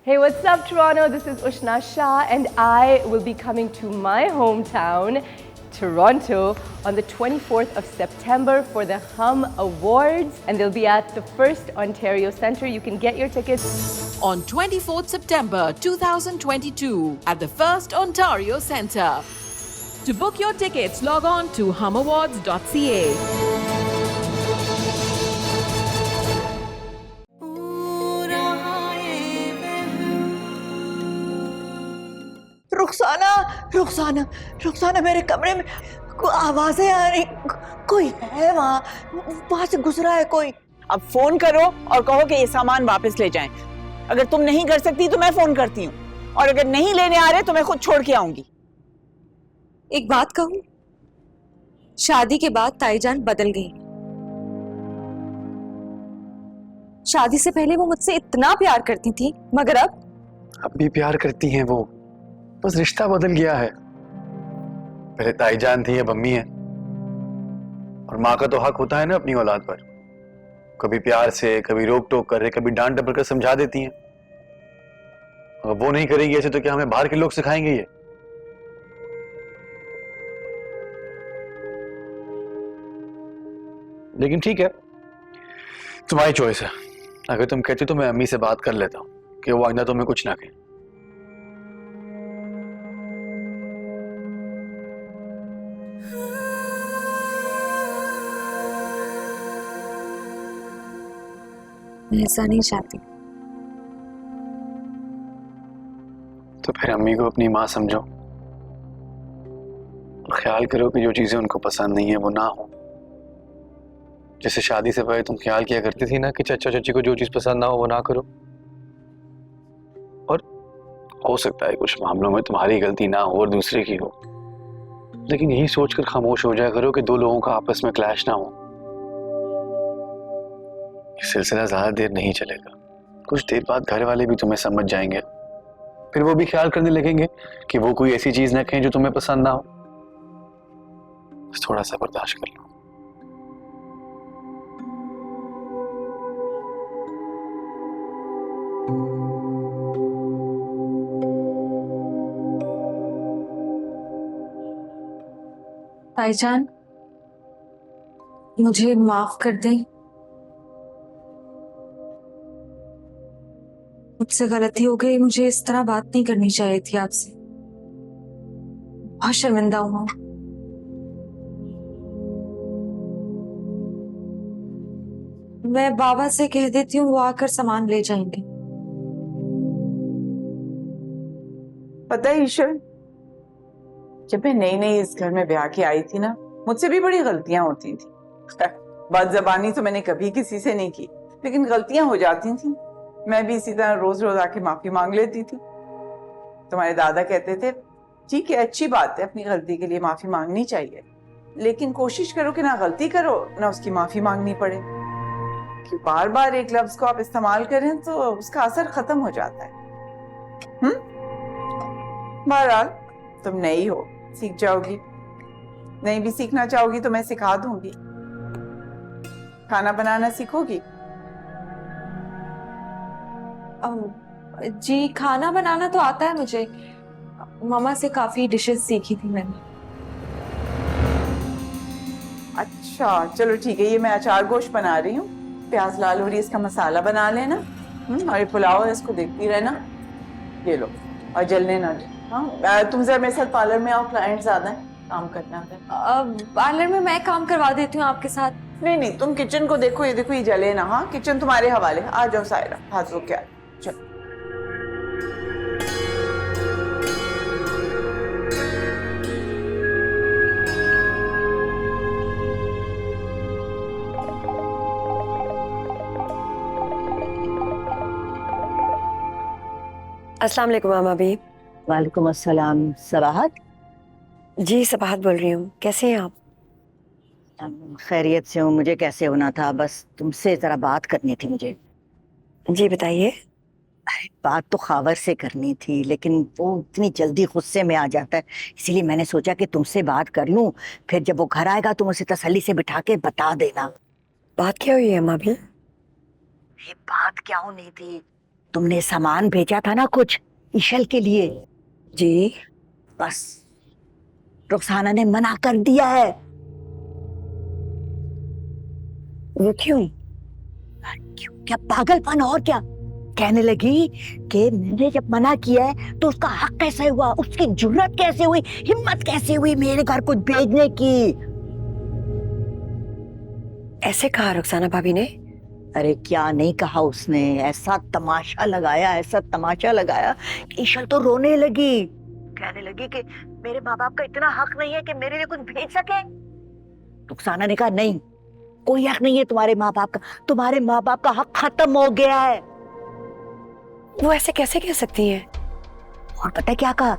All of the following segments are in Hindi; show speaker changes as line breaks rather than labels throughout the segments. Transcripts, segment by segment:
Hey, what's up, Toronto? This is Ushna Shah, and I will be coming to my hometown, Toronto, on the 24th of September for the Hum Awards, and they'll be at the First Ontario Centre. You can get your tickets
on 24th September 2022 at the First Ontario Centre. To book your tickets, log on to humawards.ca.
Rukhsana Rukhsana Rukhsana मेरे कमरे में आवाजें आ रही, कोई है वहां से गुजरा है कोई।
अब फोन करो और कहो कि ये सामान वापस ले जाएं। अगर तुम नहीं कर सकती तो मैं फोन करती हूँ, और अगर नहीं लेने आ रहे तो मैं खुद छोड़ के आऊंगी।
एक बात कहूं, शादी के बाद ताईजान बदल गई। शादी से पहले वो मुझसे इतना प्यार करती थी, मगर अब
भी प्यार करती हैं वो, बस रिश्ता बदल गया है। पहले ताईजान थी, अब अम्मी है। और माँ का तो हक होता है ना अपनी औलाद पर। कभी प्यार से, कभी रोक टोक कर, कभी डांट डपट कर समझा देती हैं। अगर वो नहीं करेगी ऐसे तो क्या हमें बाहर के लोग सिखाएंगे ये? लेकिन ठीक है, तुम्हारी चॉइस है। अगर तुम कहती तो मैं अम्मी से बात कर लेता हूँ कि वो आइंदा तुम्हें कुछ ना कहे।
मैं ऐसा नहीं चाहती।
तो फिर अम्मी को अपनी माँ समझो और ख्याल करो कि जो चीजें उनको पसंद नहीं है वो ना हो। जैसे शादी से पहले तुम ख्याल किया करती थी ना कि चाचा चाची को जो चीज पसंद ना हो वो ना करो। और हो सकता है कुछ मामलों में तुम्हारी गलती ना हो और दूसरे की हो, लेकिन यही सोचकर खामोश हो जाया करो कि दो लोगों का आपस में क्लैश ना हो। ये सिलसिला ज्यादा देर नहीं चलेगा। कुछ देर बाद घर वाले भी तुम्हें समझ जाएंगे, फिर वो भी ख्याल करने लगेंगे कि वो कोई ऐसी चीज ना कहें जो तुम्हें पसंद ना हो। बस थोड़ा सा बर्दाश्त कर लो।
ताईजान, मुझे माफ कर दें। मुझसे गलती हो गई, मुझे इस तरह बात नहीं करनी चाहिए थी आपसे। बहुत शर्मिंदा हूं। मैं बाबा से कह देती हूँ, वो आकर सामान ले जाएंगे।
पता है ईश्वर, जब मैं नई नई इस घर में ब्याह के आई थी ना, मुझसे भी बड़ी गलतियां होती थी। बदज़बानी तो मैंने कभी किसी से नहीं की, लेकिन गलतियां हो जाती थी। मैं भी इसी तरह रोज रोज आके माफी मांग लेती थी। तुम्हारे दादा कहते थे, ठीक है अच्छी बात है, अपनी गलती के लिए माफी मांगनी चाहिए, लेकिन कोशिश करो कि ना गलती करो ना उसकी माफी मांगनी पड़े। कि बार बार एक लफ्ज को आप इस्तेमाल करें तो उसका असर खत्म हो जाता है। बहरहाल तुम नई हो, सीख जाओगी। नहीं भी सीखना चाहोगी तो मैं सिखा दूंगी। खाना बनाना सीखोगी?
जी, खाना बनाना तो आता है मुझे। मामा से काफी डिशेस सीखी थी मैंने।
अच्छा चलो ठीक है, ये मैं अचार गोश्त बना रही हूँ। प्याज लाल हो रही है, इसका मसाला बना लेना। और ये पुलाव है, इसको देखती रहना। ये लो, और जलने ना दे। हाँ, तुम जरा मेरे साथ पार्लर में आओ, क्लाइंट ज्यादा है, काम करना है।
पार्लर में मैं काम करवा देती हूँ आपके साथ।
नहीं नहीं, तुम किचन को देखो, ये देखो ये जले ना। हाँ, किचन तुम्हारे हवाले। आ जाओ सायरा, हाथ धो के आ। चलो।
अस्सलाम वालेकुम मामा भी।
वालेकुम अस्सलाम। सबाहत?
जी सबाहत बोल रही हूँ। कैसे हैं आप?
खैरियत से हूँ। मुझे कैसे होना था, बस तुमसे जरा बात करनी थी मुझे।
जी बताइए।
अरे बात तो खावर से करनी थी, लेकिन वो इतनी जल्दी गुस्से में आ जाता है, इसीलिए मैंने सोचा कि तुमसे बात कर लूं। फिर जब वो घर आएगा तुम उसे तसल्ली से बिठा के बता देना।
बात क्या हुई है अम्मा भी?
ये बात क्या होनी थी, तुमने सामान भेजा था ना कुछ ईशल के लिए,
जी
बस रुखसाना ने मना कर दिया है।
वो क्यों?
क्यों? क्या पागलपन और क्या। कहने लगी कि मैंने जब मना किया है तो उसका हक कैसे हुआ, उसकी जुर्रत कैसे हुई, हिम्मत कैसे हुई मेरे घर कुछ भेजने की।
ऐसे कहा रुखसाना भाभी ने?
अरे क्या नहीं कहा उसने, ऐसा तमाशा लगाया, ऐसा तमाशा लगाया कि ईशल तो रोने लगी। कहने लगी कि मेरे माँ बाप का इतना हक नहीं है कि मेरे लिए कुछ भेज सके। रुखसाना ने कहा नहीं, कोई हक नहीं है तुम्हारे माँ बाप का, तुम्हारे माँ बाप का हक खत्म हो गया है।
वो ऐसे कैसे कह सकती हैं?
और पता है क्या कहा,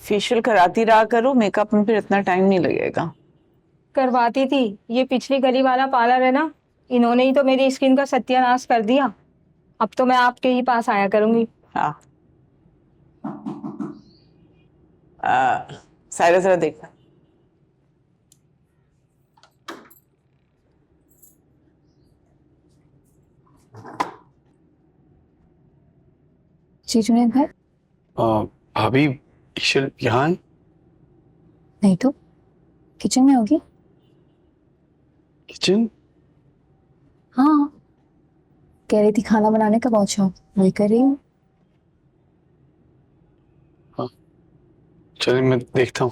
फेशियल कराती रहा करो, मेकअप में फिर इतना टाइम नहीं लगेगा।
करवाती थी, ये पिछली गली वाला पार्लर है ना, इन्होंने ही तो मेरी स्किन का सत्यानाश कर दिया। अब तो मैं आपके ही पास आया करूंगी।
हाँ। सायरा जरा देखना।
जी जुनैद भाई।
भाभी ईशल यहाँ है?
नहीं तो किचन में होगी।
किचन?
हाँ, कह रही थी खाना बनाने का बहुत शौक, वही कर रही हूँ।
हाँ चलिए मैं देखता हूँ।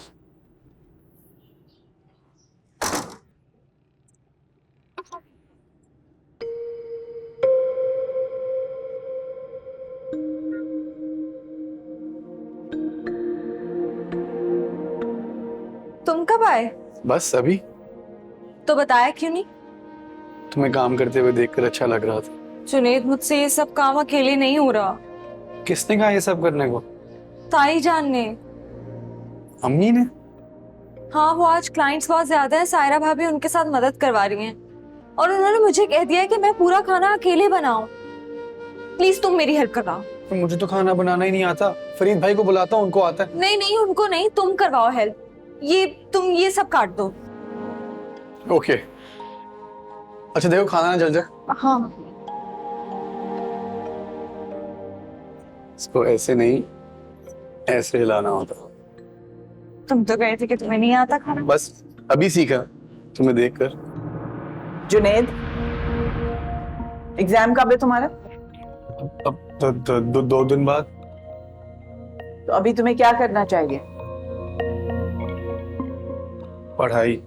तुम कब आए?
बस अभी।
तो बताया क्यों नहीं?
तुम्हें काम करते हुए देखकर अच्छा लग रहा था।
जुनैद, मुझसे ये सब काम अकेले नहीं हो रहा।
किसने कहा ये सब करने को?
ताई जान ने।
अम्मी ने?
हाँ, वो आज क्लाइंट्स बहुत ज्यादा है, सायरा भाभी उनके साथ मदद करवा रही हैं और उन्होंने मुझे कह दिया है कि मैं पूरा खाना अकेले बनाऊं। प्लीज तुम मेरी हेल्प करवाओ।
तो मुझे तो खाना बनाना ही नहीं आता, फरीद भाई को बुलाता हूँ, उनको आता है।
नहीं नहीं, उनको नहीं, तुम करवाओ हेल्प। तुम ये सब काट दो।
ओके। अच्छा देखो खाना ना जल जाए।
हाँ,
इसको ऐसे नहीं, ऐसे हिलाना होता।
तुम तो कहे थे कि तुम्हें नहीं आता खाना।
बस अभी सीखा तुम्हें देखकर।
जुनैद, एग्जाम कब है तुम्हारा?
अब दो दिन बाद।
तो अभी तुम्हें क्या करना चाहिए?
पढ़ाई।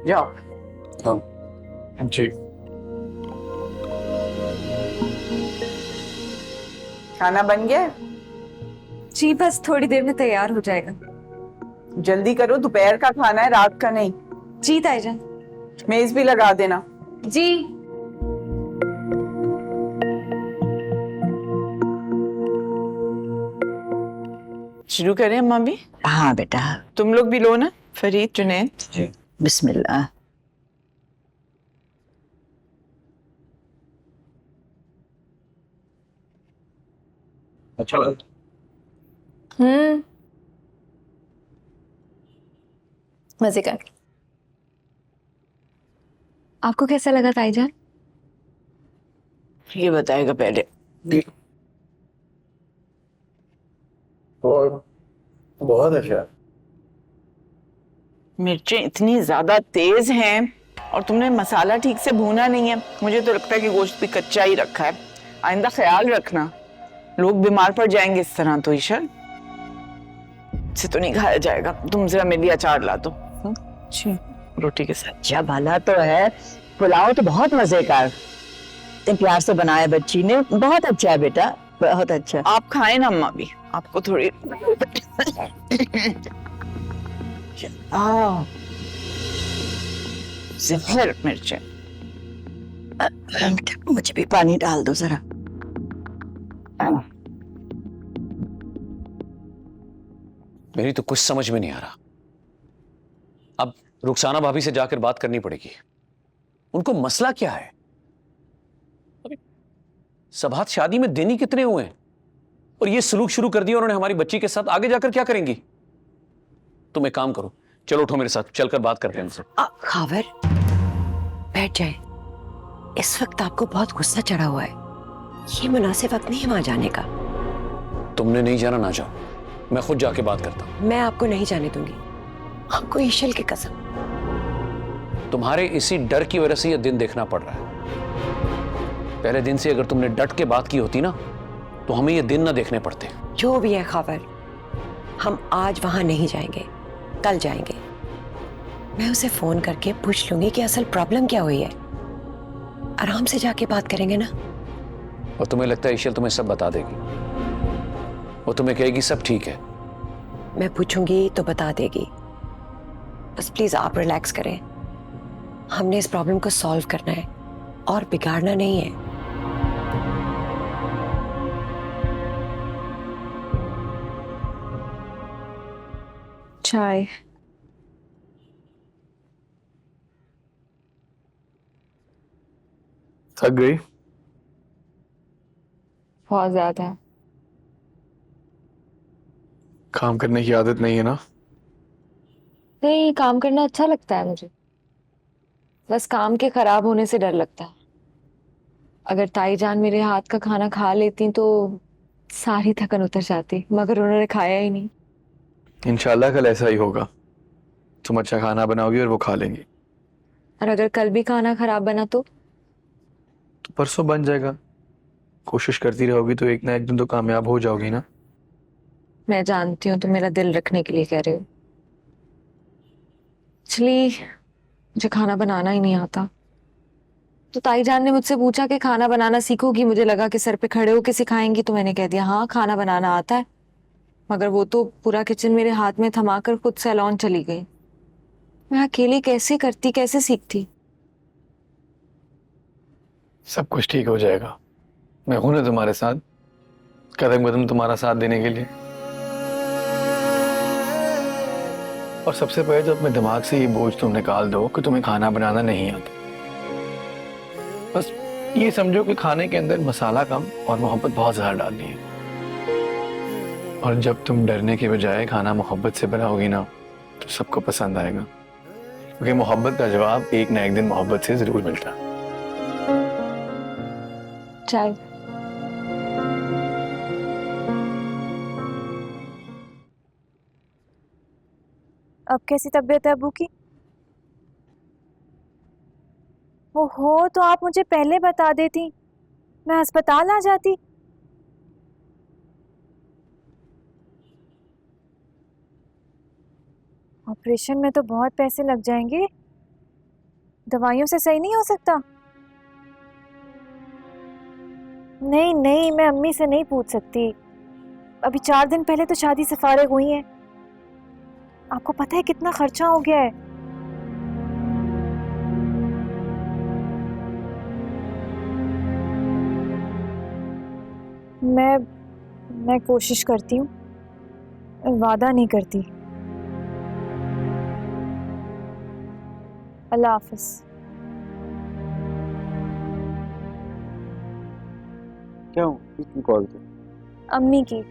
जाओ।
हाँ जी।
खाना बन गया?
जी बस थोड़ी देर में तैयार हो जाएगा।
जल्दी करो, दोपहर का खाना है, रात का नहीं।
जी ताईजान।
मेज भी लगा देना।
जी।
शुरू करें अम्मा भी?
हाँ बेटा।
तुम लोग भी लो ना, फरीद, जुनैद।
बिस्मिल्लाह।
अच्छा लगा।
मजे का। आपको कैसा लगा ताईजान?
ये बताएगा पहले।
और बहुत अच्छा।
मिर्चें इतनी ज्यादा तेज हैं और तुमने मसाला ठीक से भूना नहीं है। मुझे तो लगता है कि गोश्त भी कच्चा ही रखा है। आइंदा ख्याल रखना, लोग बीमार पड़ जाएंगे इस तरह। तो ईशल से तो नहीं खाया जाएगा। तुम जरा मेरे लिए अचार ला दो रोटी के साथ।
अच्छा भला तो है, पुलाव तो बहुत मजे का है, इतने प्यार से बनाया बच्ची ने, बहुत अच्छा है बेटा, बहुत अच्छा।
आप खाएं ना अम्मा भी, आपको थोड़ी जहर मिर्चें।
बेटा मुझे भी पानी डाल दो जरा।
मेरी तो कुछ समझ में नहीं आ रहा। अब रुखसाना भाभी से जाकर बात करनी पड़ेगी। उनको मसला क्या है? अभी सबात शादी में दिन ही कितने हुए हैं और ये सलूक शुरू कर दिया उन्होंने हमारी बच्ची के साथ। आगे जाकर क्या करेंगी? तुम एक काम करो, चलो उठो मेरे साथ, चलकर बात करते हैं उनसे।
खावर, बैठ जाए। इस वक्त आपको बहुत गुस्सा चढ़ा हुआ है, ये मुनासिब वक्त नहीं है वहां जाने का।
तुमने नहीं जाना ना जाओ, मैं खुद जाके बात करता हूं।
मैं आपको नहीं जाने दूंगी, आपको ईशल की कसम।
तुम्हारे इसी डर की वजह से यह दिन देखना पड़ रहा है। पहले दिन से अगर तुमने डट के बात की होती ना तो हमें ये दिन ना देखने पड़ते।
जो भी है खावर, हम आज वहां नहीं जाएंगे, कल जाएंगे। मैं उसे फोन करके पूछ लूंगी कि असल प्रॉब्लम क्या हुई है। आराम से जाके बात करेंगे ना।
और तुम्हें लगता है ईशल तुम्हें सब बता देगी? वो तुम्हें कहेगी सब ठीक है?
मैं पूछूंगी तो बता देगी। बस प्लीज आप रिलैक्स करें। हमने इस प्रॉब्लम को सॉल्व करना है और बिगाड़ना नहीं है।
चाय।
थक गई?
बहुत ज्यादा।
काम करने की आदत नहीं है ना?
नहीं, काम करना अच्छा लगता है मुझे, बस काम के खराब होने से डर लगता है। अगर ताई जान मेरे हाथ का खाना खा लेती तो सारी थकन उतर जाती, मगर उन्होंने खाया ही नहीं।
इंशाल्लाह कल ऐसा ही होगा। तुम अच्छा खाना बनाओगी और वो खा लेंगी।
और अगर कल भी खाना खराब बना तो
परसों बन जाएगा। कोशिश करती रहोगी तो एक ना एक दिन तो कामयाब हो जाओगी ना।
मैं जानती हूँ तुम मेरा दिल रखने के लिए कह रहे हो। एक्चुअली मुझे खाना बनाना ही नहीं आता, तो ताई जान ने मुझसे पूछा कि खाना बनाना सीखोगी। मुझे लगा कि सर पे खड़े होके सिखाएंगी, तो मैंने कह दिया हाँ खाना बनाना आता है। मगर वो तो पूरा किचन मेरे हाथ में थमाकर खुद सैलून चली गई। मैं अकेली कैसे करती, कैसे सीखती?
सब कुछ ठीक हो जाएगा। मैं हूं ना तुम्हारे साथ, कदम कदम तुम्हारा साथ देने के लिए। और सबसे पहले तो अपने दिमाग से ये बोझ तुम निकाल दो कि तुम्हें खाना बनाना नहीं आता। बस ये समझो कि खाने के अंदर मसाला कम और मोहब्बत बहुत ज्यादा डालनी है। और जब तुम डरने के बजाय खाना मोहब्बत से बनाओगी ना तो सबको पसंद आएगा, क्योंकि मोहब्बत का जवाब एक ना एक दिन मोहब्बत से जरूर मिलता है।
चाय।
अब कैसी तबीयत है अबू की? ओहो, तो आप मुझे पहले बता देती, मैं अस्पताल आ जाती। ऑपरेशन में तो बहुत पैसे लग जाएंगे, दवाइयों से सही नहीं हो सकता। नहीं नहीं, मैं अम्मी से नहीं पूछ सकती। अभी 4 दिन पहले तो शादी से फारिग हुई हैं। आपको पता है कितना खर्चा हो गया है। मैं कोशिश करती हूँ, वादा नहीं करती। अल्लाह हाफिज।
क्या हुआ? किसकी कॉल थी?
अम्मी की।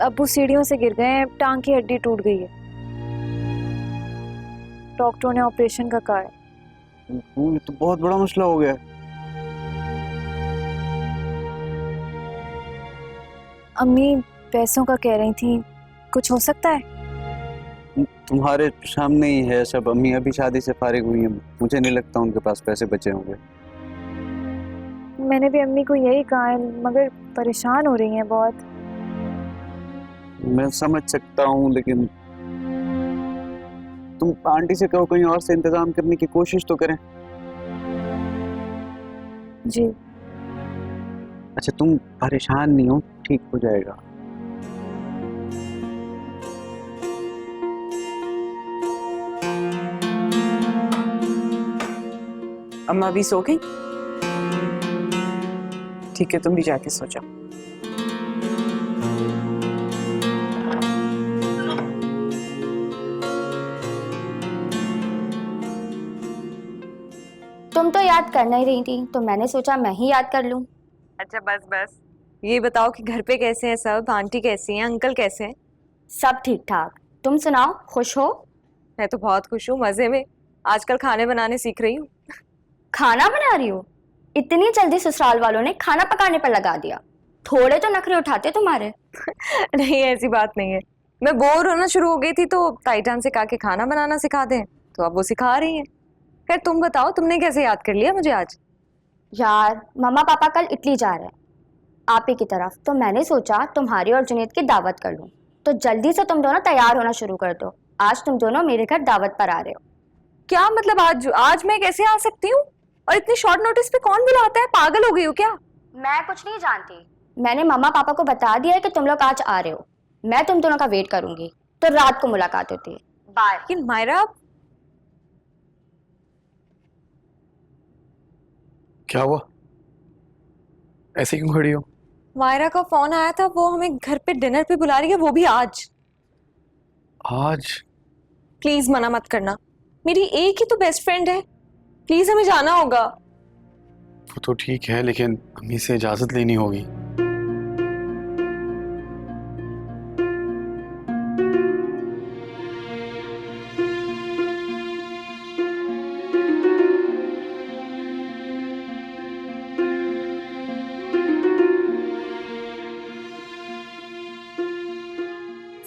अब्बू सीढ़ियों से गिर गए हैं, टांग की हड्डी टूट गई है। डॉक्टरों ने ऑपरेशन का कहा है।
ये तो बहुत बड़ा मसला हो गया है।
अम्मी पैसों का कह रही थी, कुछ हो सकता है?
तुम्हारे सामने ही है सब। अम्मी अभी शादी से फारिग हुई हैं, मुझे नहीं लगता उनके पास पैसे बचे होंगे।
मैंने भी अम्मी को यही कहा है, मगर परेशान हो रही हैं बहुत।
मैं समझ सकता हूँ, लेकिन तुम आंटी से कहो कहीं और से इंतजाम करने की कोशिश तो करें।
जी।
अच्छा तुम परेशान नहीं हो, ठीक हो जाएगा।
अम्मा भी सो गई? ठीक है, तुम भी जाके सो जाओ।
तुम तो याद करना ही रही थी, तो मैंने सोचा मैं ही याद कर लूं।
अच्छा बस बस, ये बताओ कि घर पे कैसे हैं सब, आंटी कैसी हैं, अंकल कैसे हैं?
सब ठीक ठाक। तुम सुनाओ, खुश हो?
मैं तो बहुत खुश हूँ, मजे में। आजकल खाने बनाने सीख रही हूँ।
खाना बना रही हो? इतनी जल्दी ससुराल वालों ने खाना पकाने पर लगा दिया? थोड़े तो नखरे उठाते तुम्हारे।
नहीं ऐसी बात नहीं है, मैं बोर होना शुरू हो गई थी तो ताईजान से कहा कि खाना बनाना सिखा दें, तो अब वो सिखा रही हैं। खैर तुम बताओ, तुमने कैसे याद कर लिया मुझे आज?
यार मम्मा पापा कल इटली जा रहे हैं आप ही की तरफ, तो मैंने सोचा तुम्हारी और जुनेद की दावत कर लूं। तो जल्दी से तुम दोनों तैयार होना शुरू कर दो, आज तुम दोनों मेरे घर दावत पर आ रहे हो।
क्या मतलब आज मैं कैसे आ सकती हूँ? और इतनी शॉर्ट नोटिस पे कौन बुलाता है, पागल हो गई हो क्या?
मैं कुछ नहीं जानती, मैंने मम्मा पापा को बता दिया है कि तुम लोग आज आ रहे हो। मैं तुम दोनों का वेट करूंगी, तो रात को मुलाकात होती है। बाय।
लेकिन मायरा,
क्या हुआ? ऐसे क्यों खड़ी हो?
मायरा का फोन आया था, वो हमें घर पे डिनर पे बुला रही है, वो भी आज।
आज?
प्लीज मना मत करना, मेरी एक ही तो बेस्ट फ्रेंड है, प्लीज हमें जाना होगा।
वो तो ठीक है, लेकिन अम्मी से इजाजत लेनी होगी।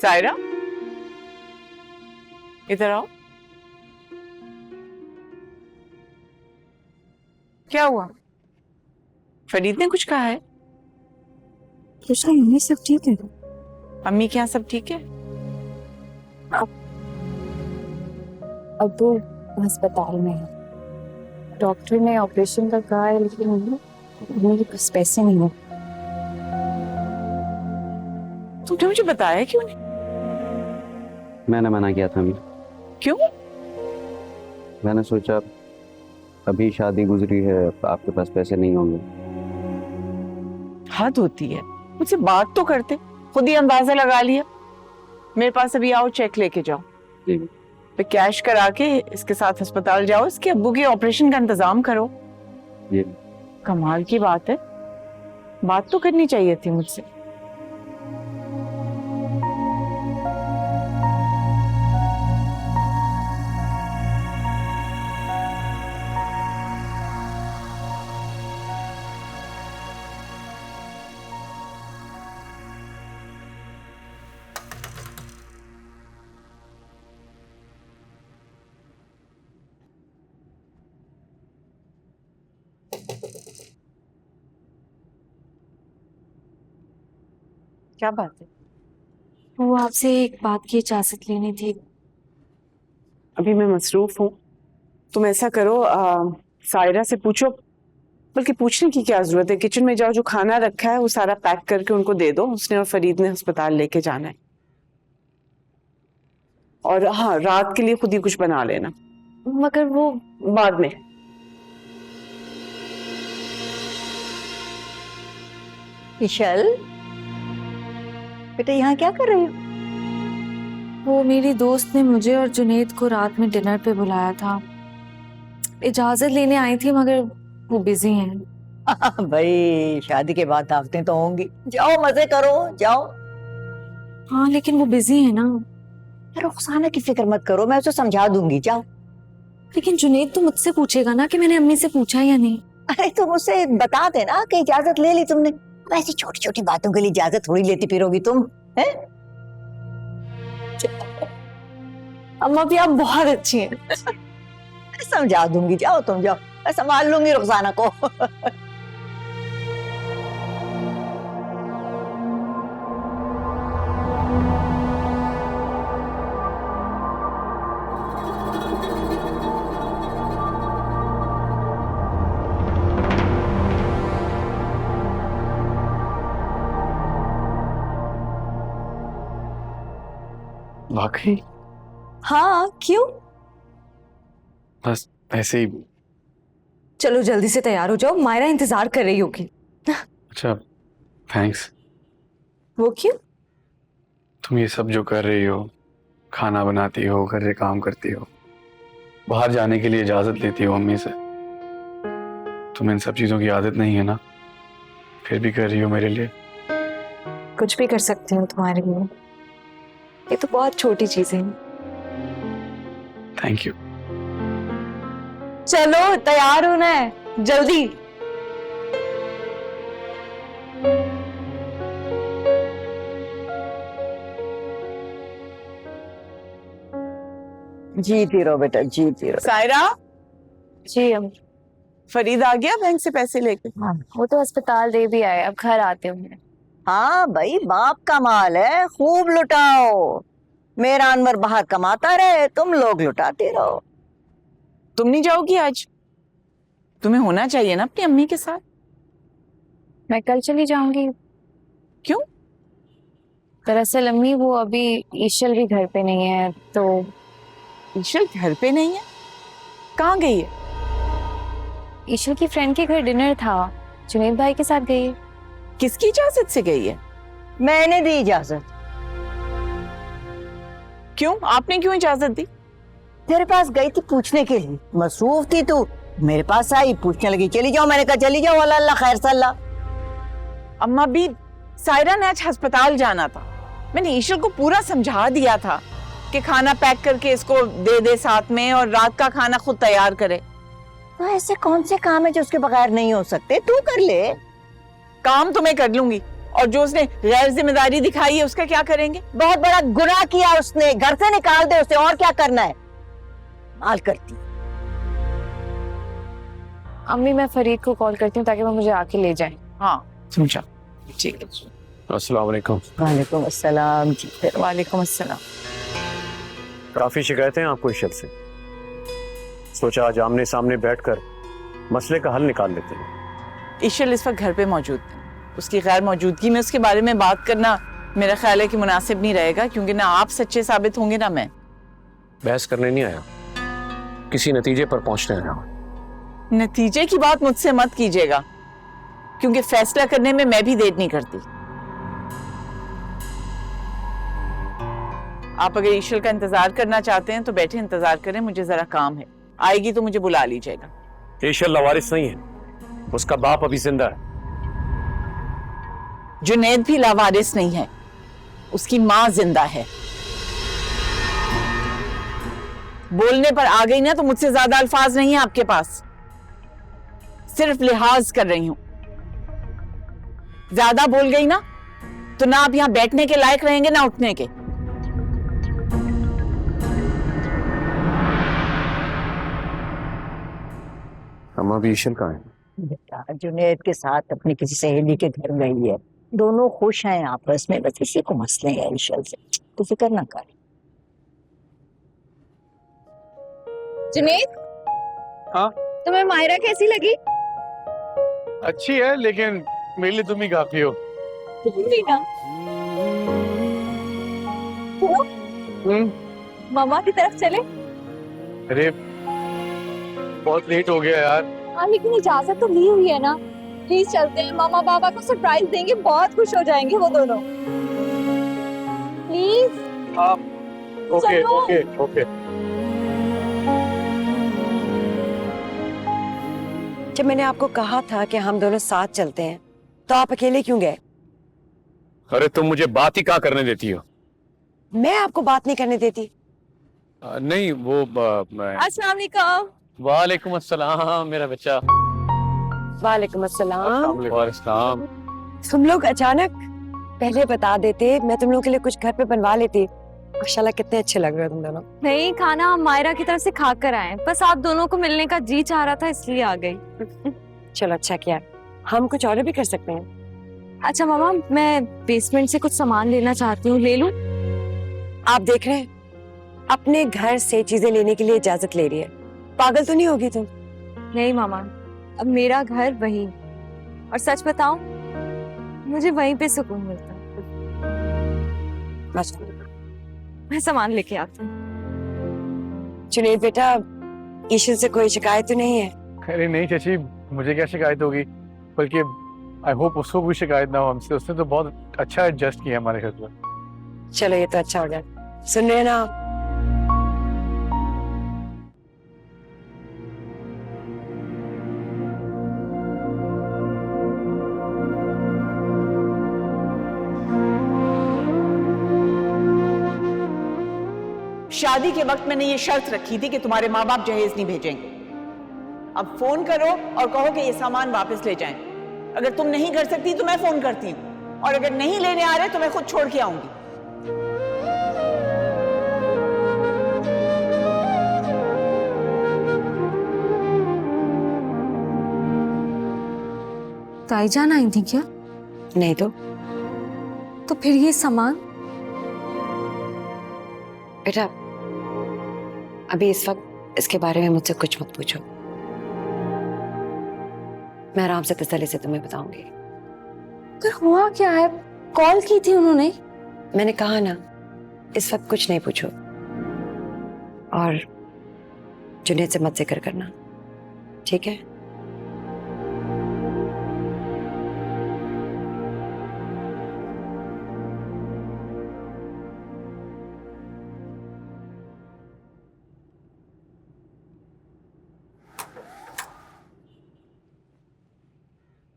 सायरा, इधर आओ। क्या हुआ? फरीद ने कुछ कहा है?
कुछ नहीं, मम्मी सब ठीक है।
अम्मी के यहाँ सब ठीक है?
अब वो अस्पताल में है, डॉक्टर ने ऑपरेशन का कहा है, लेकिन मेरे पास पैसे नहीं है।
तुमने मुझे बताया क्यों नहीं?
मैंने मना किया था अम्मी।
क्यों?
मैंने सोचा अभी शादी गुजरी है, आपके पास पैसे नहीं होंगे।
हद होती है, मुझसे बात तो करते, खुद ही अंदाजा लगा लिया। मेरे पास अभी आओ, चेक लेके जाओ, फिर कैश करा के इसके साथ अस्पताल जाओ, इसके अब्बू के ऑपरेशन का इंतजाम करो।
ये
कमाल की बात है, बात तो करनी चाहिए थी मुझसे। क्या बात है?
वो आपसे एक बात की इजाजत लेनी थी।
अभी मैं मसरूफ हूँ, तुम ऐसा करो, सायरा से पूछो, बल्कि पूछने की क्या जरूरत है, किचन में जाओ, जो खाना रखा है वो सारा पैक करके उनको दे दो, उसने और फरीद ने अस्पताल लेके जाना है। और हाँ, रात के लिए खुद ही कुछ बना लेना।
मगर वो
बाद में।
इशल, बेटा यहाँ क्या कर रही हो?
वो मेरी दोस्त ने मुझे और जुनेद को रात में डिनर पे बुलाया था, इजाजत लेने आई थी, मगर वो बिजी हैं।
भाई शादी के बाद दावतें तो होंगी, जाओ मजे करो, जाओ।
हाँ लेकिन वो बिजी है ना।
रुखसाना की फिक्र मत करो, मैं उसे समझा दूंगी, जाओ।
लेकिन जुनेद तो मुझसे पूछेगा ना कि मैंने अम्मी से पूछा या नहीं।
अरे तुम उसे बता देना कि इजाजत ले ली तुमने। ऐसी छोटी छोटी बातों के लिए इजाजत थोड़ी लेती फिरोगी तुम, हैं?
अम्मा भी आप बहुत अच्छी हैं।
समझा दूंगी, जाओ तुम जाओ, मैं संभाल लूंगी रुखसाना को।
वाकई?
हाँ क्यों?
बस ऐसे ही।
चलो जल्दी से तैयार हो जाओ, मायरा इंतजार कर रही होगी।
अच्छा, थैंक्स।
वो क्यों?
तुम ये सब जो कर रही हो, खाना बनाती हो, घर से काम करती हो, बाहर जाने के लिए इजाजत लेती हो अम्मी से, तुम्हें इन सब चीजों की आदत नहीं है ना, फिर भी कर रही हो मेरे लिए।
कुछ भी कर सकती हूँ तुम्हारे लिए, ये तो बहुत छोटी चीजें हैं।
Thank you.
चलो तैयार होना है, जल्दी।
जीती रहो बेटा, जीती रहो।
सायरा,
जी हम
फरीद आ गया बैंक से पैसे लेके?
वो तो अस्पताल दे भी आए, अब घर आते होंगे।
हाँ भाई, बाप का माल है, खूब लुटाओ। मेरा अनवर बाहर कमाता रहे, तुम लोग लुटाते रहो।
तुम नहीं जाओगी आज? तुम्हें होना चाहिए ना अपनी अम्मी के साथ।
मैं कल चली जाऊंगी।
क्यों?
दरअसल अम्मी वो अभी ईशल भी घर पे नहीं है, तो
ईशल घर पे नहीं है? कहाँ गई है?
ईशल की फ्रेंड के घर डिनर था, जुनैद भाई के साथ गई है।
किसकी इजाजत से गई है?
मैंने दी इजाजत।
क्यों? आपने क्यों इजाजत दी?
तेरे पास गई थी पूछने के लिए, मसरूफ थी तू, मेरे पास आई, पूछने लगी चली जाओ। मैंने कहा चली जाओ, अल्लाह अल्लाह खैर सल्ला।
अम्मा भी, सायरा ने आज अस्पताल जाना था। मैंने ईशल को पूरा समझा दिया था कि खाना पैक करके इसको दे दे साथ में, और रात का खाना खुद तैयार करे।
तो ऐसे कौन से काम है जो उसके बगैर नहीं हो सकते? तू कर ले।
काम तो मैं कर लूंगी, और जो उसने गैर जिम्मेदारी दिखाई है उसका क्या करेंगे?
बहुत बड़ा गुनाह किया उसने, घर से निकाल दे उसे, और क्या करना है? माल करती।
अम्मी मैं फरीद को कॉल करती हूँ ताकि वो मुझे आके ले जाए।
हाँ समझा, ठीक है।
अस्सलाम वालेकुम।
वालेकुम अस्सलाम जी।
वालेकुम अस्सलाम।
काफी शिकायतें हैं आपको ईशल से, सोचा आज आमने सामने बैठकर मसले का हल निकाल लेते हैं।
ईशल इस वक्त घर पे मौजूद है, उसकी गैर मौजूदगी में उसके बारे में बात करना मेरा ख्याल है कि मुनासिब नहीं रहेगा, क्योंकि ना आप सच्चे साबित होंगे ना मैं।
बहस करने नहीं आया, किसी नतीजे पर पहुंचने आया।
नतीजे की बात मुझसे मत कीजिएगा, क्योंकि फैसला करने में मैं भी देर नहीं करती। आप अगर ईशल का इंतजार करना चाहते हैं तो बैठे इंतजार करें, मुझे जरा काम है, आएगी तो मुझे बुला लीजिएगा।
ईशल लावारिस नहीं है, उसका बाप अभी जिंदा है।
जुनैद भी लावारिस नहीं है, उसकी माँ जिंदा है। बोलने पर आ गई ना तो मुझसे ज्यादा अल्फाज नहीं है आपके पास, सिर्फ लिहाज कर रही हूं। ज्यादा बोल गई ना तो ना आप यहां बैठने के लायक रहेंगे ना उठने के।
अम्मा भी ईशल कहाँ है?
बेटा जुनैद के साथ अपनी किसी सहेली के घर गई है, दोनों खुश हैं आपस में, बस इसी को मसले हैं ईशल से, तो फिक्र ना कर।
जुनैद,
हाँ
तुम्हें मायरा कैसी लगी?
अच्छी है, लेकिन मेरे लिए तुम ही काफी हो।
मामा की तरफ चले?
अरे बहुत लेट हो गया यार।
हाँ लेकिन इजाजत तो ली हुई है ना, प्लीज चलते हैं, मामा बाबा को सरप्राइज देंगे, बहुत खुश हो जाएंगे वो दोनों। प्लीज।
Okay okay okay.
जब मैंने आपको कहा था कि हम दोनों साथ चलते हैं तो आप अकेले क्यों गए?
अरे तुम मुझे बात ही कहाँ करने देती हो?
मैं आपको बात नहीं करने देती।
नहीं वो मैं...
अस्सलाम वालेकुम।
वालेकुम अस्सलाम मेरा बच्चा।
वालेकुम अस्सलाम।
वालेकुम।
तुम लोग अचानक पहले बता देते, मैं तुम लोगों के लिए कुछ घर पे बनवा लेती। माशाल्लाह कितने अच्छे लग रहे हो तुम दोनों।
नहीं, खाना हम मायरा की तरफ से खा कर आए, बस आप दोनों को मिलने का जी चाह रहा था इसलिए आ गई।
चलो अच्छा किया, हम कुछ ऑर्डर भी कर सकते हैं।
अच्छा मामा, मैं बेसमेंट से कुछ सामान लेना चाहती हूँ, ले लूं?
आप देख रहे हैं अपने घर से चीजें लेने के लिए इजाजत ले रही है, पागल तो नहीं होगी तुम?
नहीं मामा, अब मेरा घर वही, और सच बताऊं मुझे वहीं पे सुकून मिलता है। मैं सामान लेके आती हूँ।
जुनैद बेटा, ईशल से कोई शिकायत तो नहीं है?
अरे नहीं चाची, मुझे क्या शिकायत होगी, बल्कि आई होप उसको कोई शिकायत ना हो हमसे, उसने तो बहुत अच्छा एडजस्ट किया हमारे घर पर।
चलो ये तो अच्छा हो गया। सुन रहे हैं ना आप?
शादी के वक्त मैंने ये शर्त रखी थी कि तुम्हारे माँ बाप जहेज नहीं भेजेंगे। अब फोन करो और कहो कि ये सामान वापस ले जाएं। अगर तुम नहीं कर सकती तो मैं फोन करती हूँ, और अगर नहीं लेने आ रहे तो मैं खुद छोड़ के आऊंगी।
ताईजान आई थी क्या?
नहीं
तो फिर ये सामान?
बेटा, अभी इस वक्त इसके बारे में मुझसे कुछ मत पूछो। मैं आराम से तसल्ली से तुम्हें बताऊंगी।
पर हुआ क्या है? कॉल की थी उन्होंने।
मैंने कहा ना, इस वक्त कुछ नहीं पूछो, और जुनैद से मत जिक्र करना, ठीक है?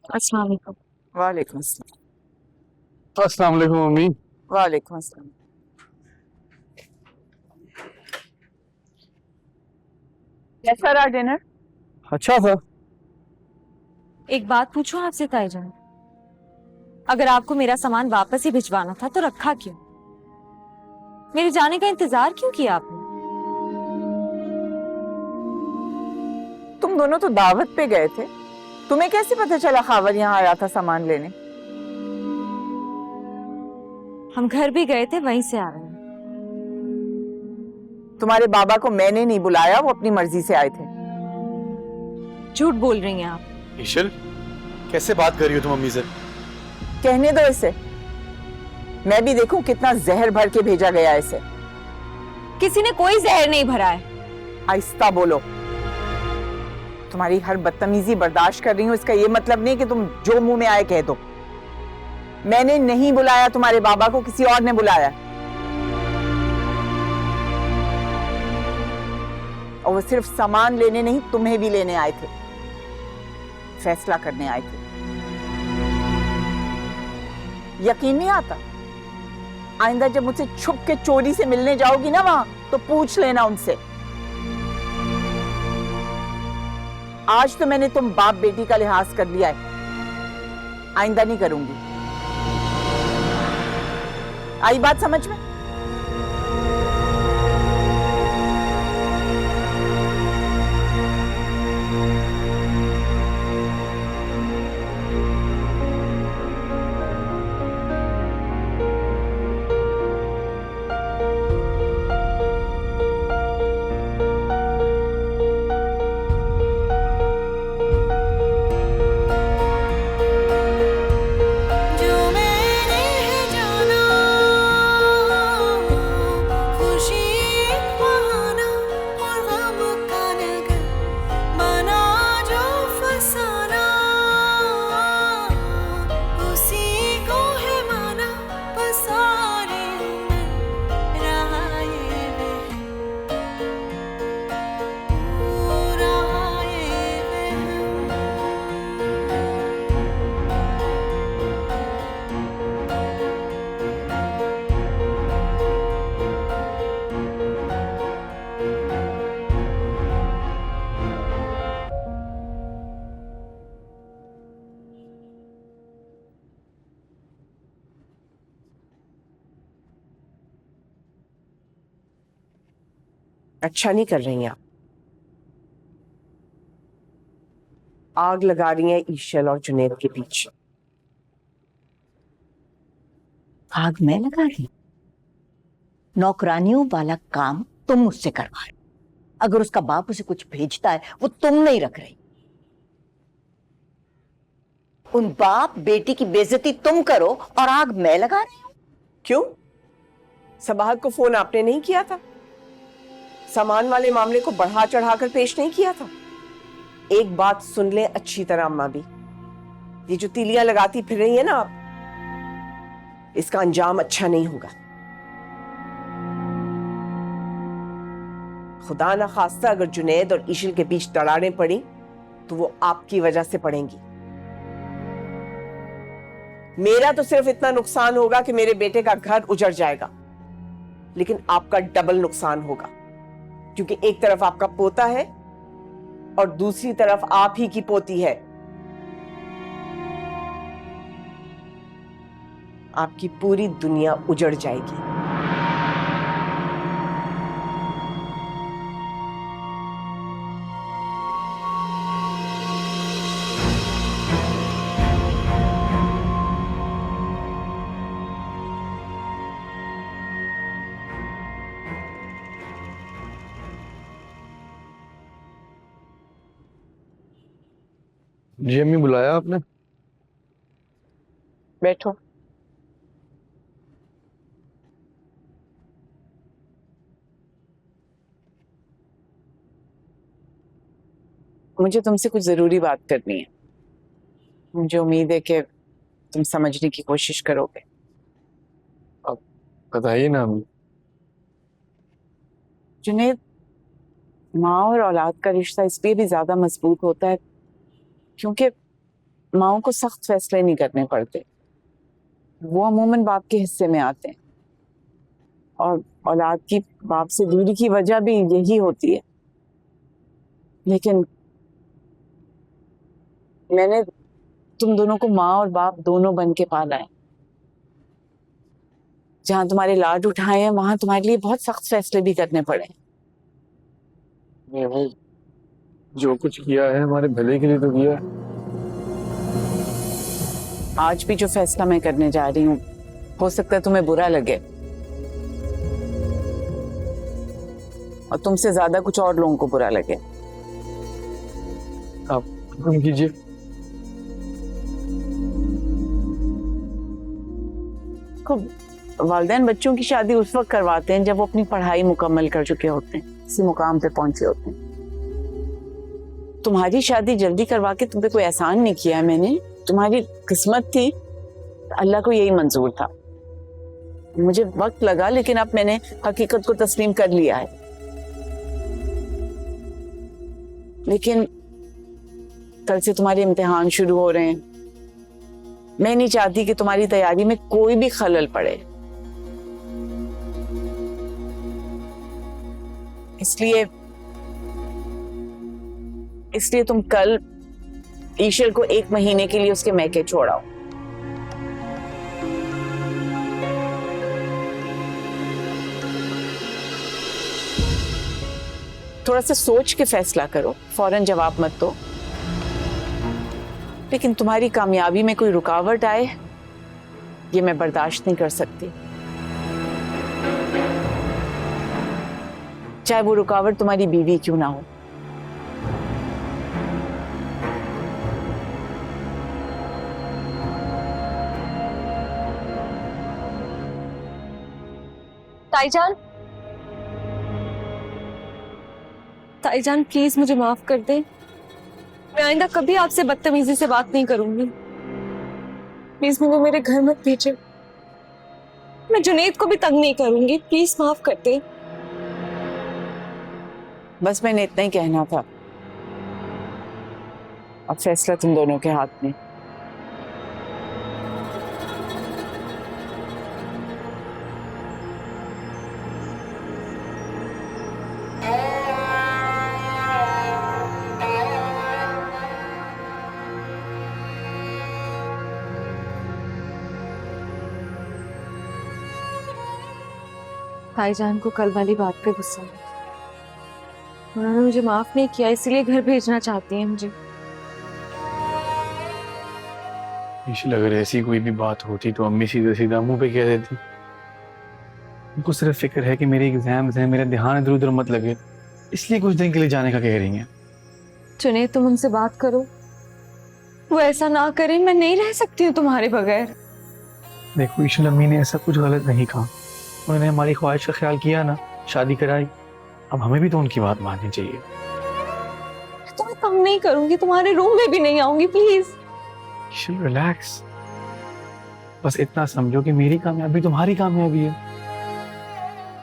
अस्सलाम वालेकुम।
वालेकुम अस्सलाम।
अस्सलाम वालेकुम मम्मी।
वालेकुम अस्सलाम। कैसा रहा डिनर?
अच्छा था।
एक बात पूछूं आपसे ताईजान, अगर आपको मेरा सामान वापस ही भिजवाना था तो रखा क्यों? मेरे जाने का इंतजार क्यों किया आपने?
तुम दोनों तो दावत पे गए थे, तुम्हें कैसे पता चला खावर यहाँ आया था सामान लेने?
हम घर भी गए थे, वहीं से आ रहे हैं।
तुम्हारे बाबा को मैंने नहीं बुलाया, वो अपनी मर्जी से आए थे।
झूठ बोल रही हैं आप।
ईशल, कैसे बात कर रही हो तुम मम्मी से?
कहने दो इसे, मैं भी देखूं कितना जहर भर के भेजा गया इसे।
किसी ने कोई जहर नहीं भरा है।
आहिस्ता बोलो। तुम्हारी हर बदतमीजी बर्दाश्त कर रही हूँ, इसका ये मतलब नहीं कि तुम जो मुंह में आए कह दो। मैंने नहीं बुलाया तुम्हारे बाबा को, किसी और ने बुलाया, और वो सिर्फ सामान लेने नहीं, तुम्हें भी लेने आए थे, फैसला करने आए थे। यकीन नहीं आता? आइंदा जब मुझसे छुप के चोरी से मिलने जाओगी ना वहां, तो पूछ लेना उनसे। आज तो मैंने तुम बाप बेटी का लिहाज कर लिया है, आइंदा नहीं करूंगी। आई बात समझ में? अच्छा नहीं कर रही हैं आप। आग लगा रही हैं ईशल और जुनैद के बीच।
आग मैं लगा रही? नौकरानियों वाला काम तुम मुझसे करवा रही। अगर उसका बाप उसे कुछ भेजता है, वो तुम नहीं रख रही। उन बाप बेटी की बेइज्जती तुम करो और आग मैं लगा रही हूं।
क्यों? सबाहत को फोन आपने नहीं किया था? सामान वाले मामले को बढ़ा चढ़ाकर पेश नहीं किया था? एक बात सुन ले अच्छी तरह अम्मा भी, ये जो तीलियां लगाती फिर रही है ना आप, इसका अंजाम अच्छा नहीं होगा। खुदा ना खास्ता अगर जुनैद और ईशल के बीच दरारें पड़ी तो वो आपकी वजह से पड़ेंगी। मेरा तो सिर्फ इतना नुकसान होगा कि मेरे बेटे का घर उजड़ जाएगा,
लेकिन आपका डबल नुकसान होगा, क्योंकि एक तरफ आपका पोता है और दूसरी तरफ आप ही की पोती है। आपकी पूरी दुनिया उजड़ जाएगी।
जी अम्मी, बुलाया आपने?
बैठो। मुझे तुमसे कुछ जरूरी बात करनी है। मुझे उम्मीद है कि तुम समझने की कोशिश करोगे।
अब बताइए ना अम्मी।
जुनैद, माँ और औलाद का रिश्ता इसलिए भी ज्यादा मजबूत होता है क्योंकि माओं को सख्त फैसले नहीं करने पड़ते, वो अमूमन बाप के हिस्से में आते हैं। और औलाद की बाप से दूरी की वजह भी यही होती है। लेकिन मैंने तुम दोनों को माँ और बाप दोनों बन के पाला है। जहां तुम्हारे लाड उठाए हैं वहां तुम्हारे लिए बहुत सख्त फैसले भी करने पड़े।
जो कुछ किया है हमारे भले के लिए तो किया है।
आज भी जो फैसला मैं करने जा रही हूँ हो सकता है तुम्हें बुरा लगे, और तुमसे ज्यादा कुछ और लोगों को बुरा लगे।
आप हुक्म कीजिए।
वालिदैन बच्चों की शादी उस वक्त करवाते हैं जब वो अपनी पढ़ाई मुकम्मल कर चुके होते हैं, किसी मुकाम पे पहुंचे होते हैं। तुम्हारी शादी जल्दी करवा के तुम पे कोई एहसान नहीं किया है मैंने। तुम्हारी किस्मत थी, अल्लाह को यही मंजूर था। मुझे वक्त लगा, लेकिन अब मैंने हकीकत को तस्लीम कर लिया है। लेकिन कल से तुम्हारे इम्तिहान शुरू हो रहे हैं। मैं नहीं चाहती कि तुम्हारी तैयारी में कोई भी खलल पड़े, इसलिए तुम कल ईशर को 1 महीने के लिए उसके मैके छोड़ाओ। थोड़ा सा सोच के फैसला करो, फौरन जवाब मत दो। लेकिन तुम्हारी कामयाबी में कोई रुकावट आए, ये मैं बर्दाश्त नहीं कर सकती। चाहे वो रुकावट तुम्हारी बीवी क्यों ना हो।
ताईजान प्लीज मुझे माफ कर दे। मैं आइंदा कभी आपसे बदतमीजी से बात नहीं करूंगी। प्लीज मुझे मेरे घर मत भेजो। मैं जुनैद को भी तंग नहीं करूंगी। प्लीज माफ कर दे।
बस मैंने इतना ही कहना था। अब फैसला तुम दोनों के हाथ में।
ताईजान को कल वाली बात पे गुस्सा है। उन्होंने मुझे माफ नहीं किया, इसलिए घर भेजना चाहती है मुझे।
अगर ऐसी कोई भी बात होती तो अम्मी सीधे सीधा मुंह पे कह देती। उनको सिर्फ फिक्र है कि मेरे एग्जाम्स हैं, मेरा ध्यान इधर उधर मत लगे, इसलिए कुछ दिन के लिए जाने का कह रही हैं।
जुनैद, तुम उनसे बात करो, वो ऐसा ना करें। मैं नहीं रह सकती हूँ तुम्हारे बगैर।
देखो ईशल, अम्मी ने ऐसा कुछ गलत नहीं कहा। उन्होंने हमारी ख्वाहिश का ख्याल किया ना, शादी कराई। अब हमें भी तो उनकी बात माननी चाहिए।
तुम्हें तंग नहीं करूंगी, तुम्हारे रूम में भी नहीं आऊंगी। Please
relax. बस इतना समझो कि मेरी कामयाबी तुम्हारी कामयाबी है,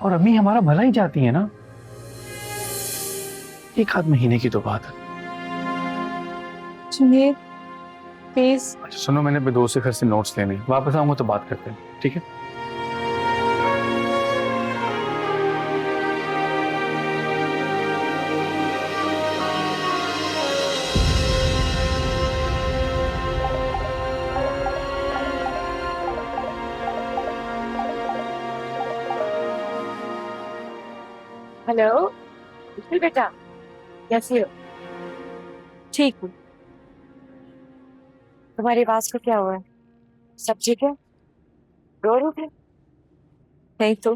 और अम्मी हमारा भला ही चाहती है ना। 1 आध महीने की तो बात है।
जुनैद प्लीज।
अच्छा सुनो, मैंने अपने दोस्त से घर से नोट्स लेने, वापस आऊंगा तो बात करते हैं, ठीक है?
हेलो बेटा, कैसी हो?
ठीक हूँ।
तुम्हारी आवाज को क्या हुआ है? सब ठीक है? रो रही थे?
नहीं तो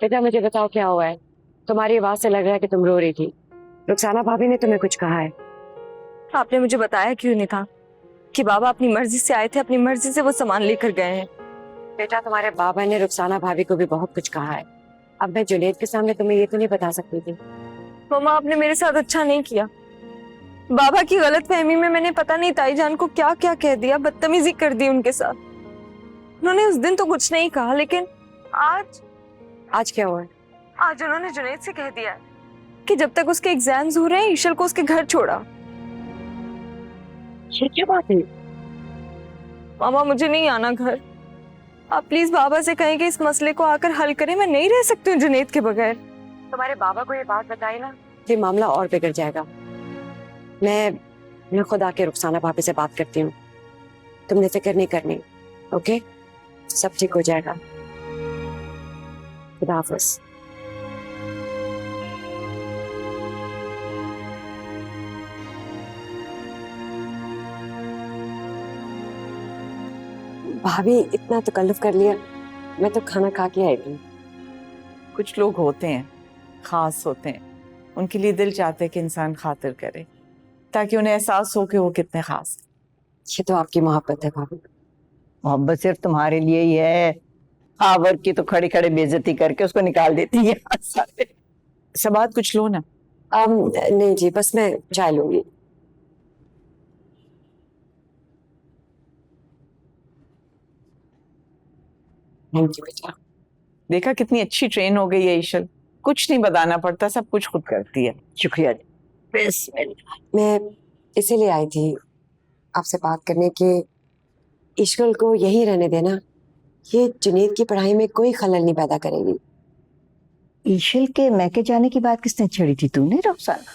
बेटा मुझे बताओ क्या हुआ है? तुम्हारी आवाज से लग रहा है कि तुम रो रही थी। रुखसाना भाभी ने तुम्हें कुछ कहा है?
आपने मुझे बताया क्यों नहीं था कि बाबा अपनी मर्जी से आए थे, अपनी मर्जी से वो सामान लेकर गए हैं।
बेटा तुम्हारे बाबा ने रुखसाना भाभी को भी बहुत कुछ कहा है। अब मैं जुनेद के सामने तुम्हें ये तो नहीं बता सकती थी।
मम्मा आपने मेरे साथ अच्छा नहीं किया। बाबा की गलतफहमी में मैंने पता नहीं ताईजान को क्या क्या कह दिया, बदतमीजी कर दी उनके साथ। उन्होंने उस दिन तो कुछ नहीं कहा, लेकिन
आज क्या हुआ?
आज उन्होंने जुनैद से कह दिया है कि जब तक उसके एग्जाम्स हो रहे हैं ईशल को उसके घर छोड़ा।
ये क्या बात है?
मामा मुझे नहीं आना घर। आप प्लीज बाबा से कहें कि इस मसले को आकर हल करें। मैं नहीं रह सकती हूँ जुनैद के बगैर।
तुम्हारे बाबा को ये बात बताई ना, ये मामला और बिगड़ जाएगा। मैं खुद आके रुखसाना भाभी से बात करती हूँ। तुमने फिक्र नहीं करनी, ओके? सब ठीक हो जाएगा। खुदा हाफिज। भाभी इतना तकल्लुफ कर लिया, मैं तो खाना खा के आई थी।
कुछ लोग होते हैं, खास होते हैं, उनके लिए दिल चाहते हैं कि इंसान खातिर करे ताकि उन्हें एहसास हो कि वो कितने खास हैं।
ये तो आपकी मोहब्बत है भाभी।
मोहब्बत सिर्फ तुम्हारे लिए ही है। आवर की तो खड़ी खड़े बेइज्जती करके उसको निकाल देती है सारे।
सबात कुछ लो ना।
नहीं जी, बस मैं चाय लूंगी। थैंक यू बेटा।
देखा कितनी अच्छी ट्रेन हो गई है ईशल, कुछ नहीं बताना पड़ता, सब कुछ खुद करती है।
शुक्रिया। बिस्मिल्लाह।
मैं इसीलिए आई थी आपसे बात करने की ईशल को यहीं रहने देना। ये जुनैद की पढ़ाई में कोई खलल नहीं पैदा करेगी।
ईशल के मैके जाने की बात किसने छेड़ी थी? तूने रुखसाना?